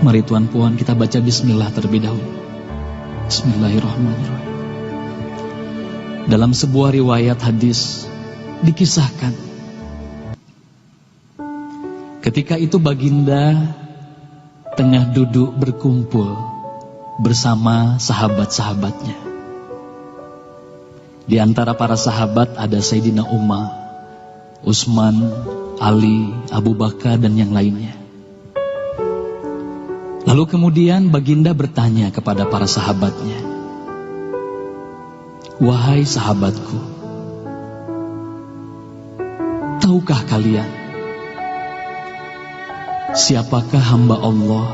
Mari Tuan Puan kita baca bismillah terlebih dahulu. Bismillahirrahmanirrahim. Dalam sebuah riwayat hadis dikisahkan, ketika itu baginda tengah duduk berkumpul bersama sahabat-sahabatnya. Di antara para sahabat ada Sayyidina Umar, Utsman, Ali, Abu Bakar dan yang lainnya. Lalu kemudian baginda bertanya kepada para sahabatnya, "Wahai sahabatku, tahukah kalian siapakah hamba Allah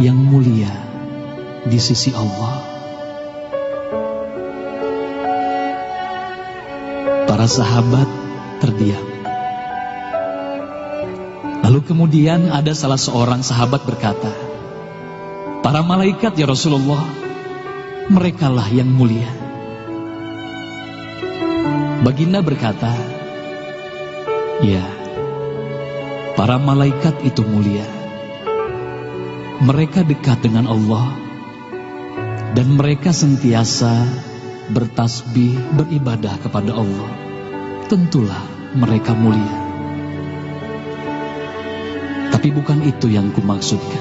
yang mulia di sisi Allah?" Para sahabat terdiam. Lalu kemudian ada salah seorang sahabat berkata, "Para malaikat ya Rasulullah, merekalah yang mulia." Baginda berkata, "Ya, para malaikat itu mulia. Mereka dekat dengan Allah dan mereka sentiasa bertasbih, beribadah kepada Allah. Tentulah mereka mulia. Tapi bukan itu yang kumaksudkan."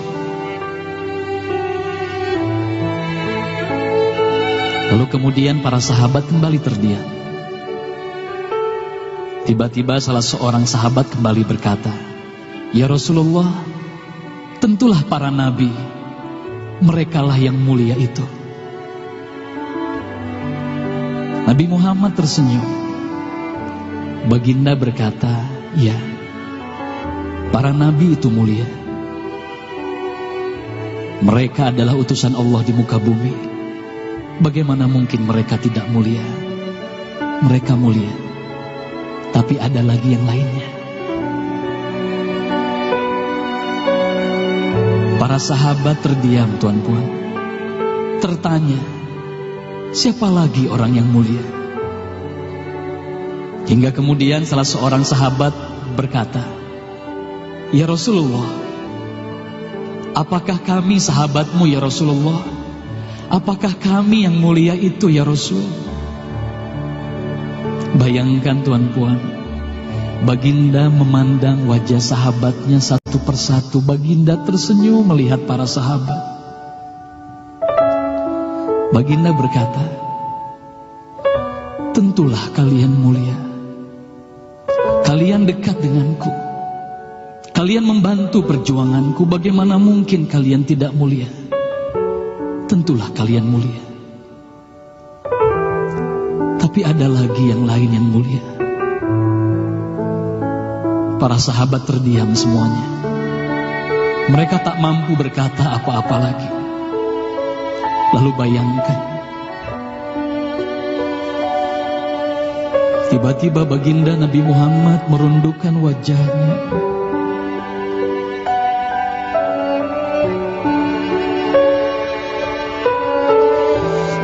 Lalu kemudian para sahabat kembali terdiam. Tiba-tiba salah seorang sahabat kembali berkata, "Ya Rasulullah, tentulah para nabi, merekalah yang mulia itu." Nabi Muhammad tersenyum. Baginda berkata, "Ya, para nabi itu mulia. Mereka adalah utusan Allah di muka bumi. Bagaimana mungkin mereka tidak mulia? Mereka mulia. Tapi ada lagi yang lainnya." Para sahabat terdiam, Tuan Puan. Tertanya, siapa lagi orang yang mulia? Hingga kemudian salah seorang sahabat berkata, "Ya Rasulullah, apakah kami sahabatmu ya Rasulullah? Apakah kami yang mulia itu ya Rasul?" Bayangkan Tuan Puan, baginda memandang wajah sahabatnya satu persatu. Baginda tersenyum melihat para sahabat. Baginda berkata, "Tentulah kalian mulia. Kalian dekat denganku. Kalian membantu perjuanganku. Bagaimana mungkin kalian tidak mulia? Tentulah kalian mulia. Tapi ada lagi yang lain yang mulia." Para sahabat terdiam semuanya. Mereka tak mampu berkata apa-apa lagi. Lalu bayangkan, tiba-tiba baginda Nabi Muhammad merundukkan wajahnya.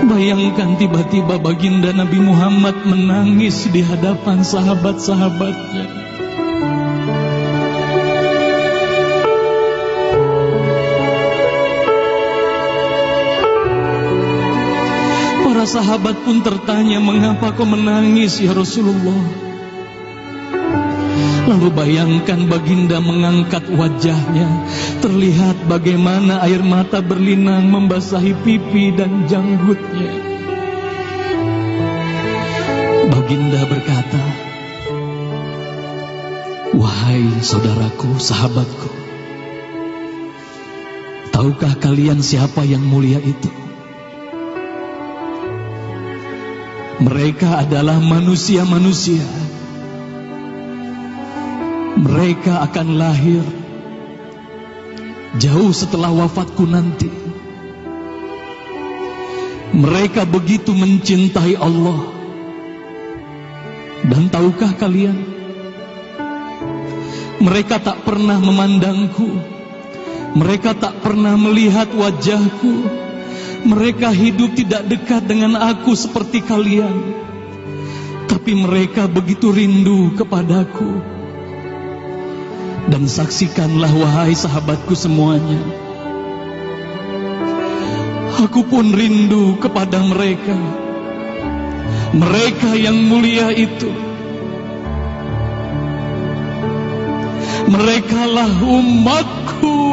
Bayangkan tiba-tiba baginda Nabi Muhammad menangis di hadapan sahabat-sahabatnya. Para sahabat pun tertanya, "Mengapa kau menangis ya Rasulullah?" Lalu bayangkan baginda mengangkat wajahnya. Terlihat bagaimana air mata berlinang membasahi pipi dan janggutnya. Baginda berkata, "Wahai saudaraku, sahabatku, tahukah kalian siapa yang mulia itu? Mereka adalah manusia-manusia. Mereka akan lahir jauh setelah wafatku nanti. Mereka begitu mencintai Allah. Dan tahukah kalian, mereka tak pernah memandangku. Mereka tak pernah melihat wajahku. Mereka hidup tidak dekat dengan aku seperti kalian. Tapi mereka begitu rindu kepadaku. Dan saksikanlah wahai sahabatku semuanya, aku pun rindu kepada mereka, mereka yang mulia itu. Merekalah umatku.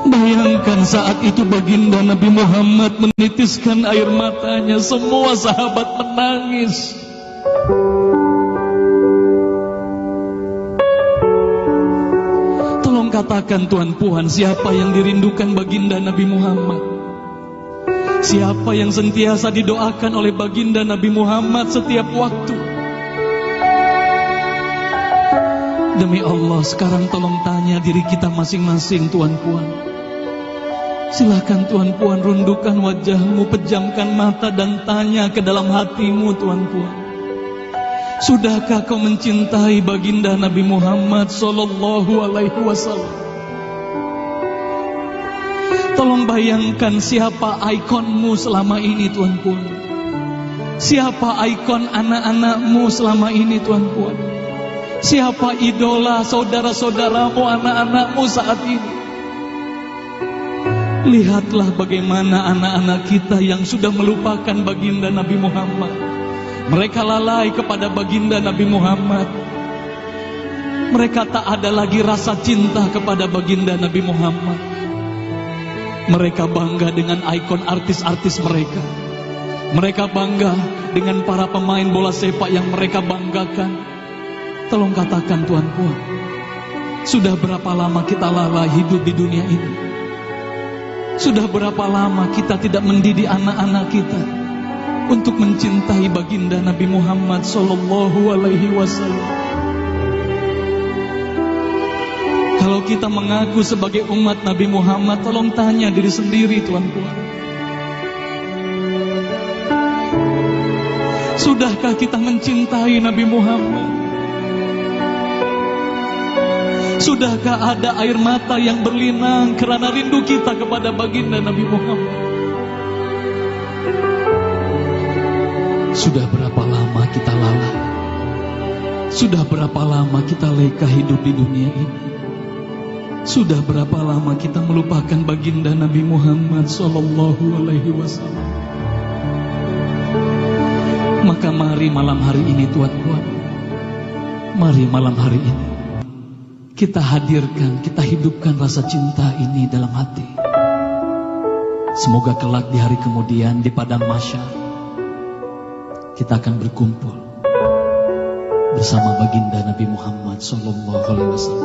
Bayangkan saat itu baginda Nabi Muhammad menitiskan air matanya, semua sahabat menangis. Tolong katakan Tuan Puan, siapa yang dirindukan baginda Nabi Muhammad? Siapa yang sentiasa didoakan oleh baginda Nabi Muhammad setiap waktu? Demi Allah, sekarang tolong tanya diri kita masing-masing, Tuan Puan. Silakan Tuan Puan rundukkan wajahmu, pejamkan mata dan tanya ke dalam hatimu, Tuan Puan. Sudahkah kau mencintai baginda Nabi Muhammad sallallahu alaihi wasallam? Tolong bayangkan siapa ikonmu selama ini, Tuan Puan. Siapa ikon anak-anakmu selama ini, Tuan Puan. Siapa idola saudara-saudaramu, anak-anakmu saat ini. Lihatlah bagaimana anak-anak kita yang sudah melupakan baginda Nabi Muhammad. Mereka lalai kepada baginda Nabi Muhammad. Mereka tak ada lagi rasa cinta kepada baginda Nabi Muhammad. Mereka bangga dengan ikon artis-artis mereka. Mereka bangga dengan para pemain bola sepak yang mereka banggakan. Tolong katakan Tuan Puan, sudah berapa lama kita lalai hidup di dunia ini? Sudah berapa lama kita tidak mendidik anak-anak kita untuk mencintai baginda Nabi Muhammad sallallahu alaihi wasallam? Kalau kita mengaku sebagai umat Nabi Muhammad, tolong tanya diri sendiri, Tuan Puan. Sudahkah kita mencintai Nabi Muhammad? Sudahkah ada air mata yang berlinang karena rindu kita kepada baginda Nabi Muhammad? Sudah berapa lama kita lalai? Sudah berapa lama kita leka hidup di dunia ini? Sudah berapa lama kita melupakan baginda Nabi Muhammad sallallahu alaihi wasallam? Maka mari malam hari ini, Tuan Puan, mari malam hari ini kita hadirkan, kita hidupkan rasa cinta ini dalam hati. Semoga kelak di hari kemudian di padang mahsyar kita akan berkumpul bersama baginda Nabi Muhammad sallallahu alaihi wasallam.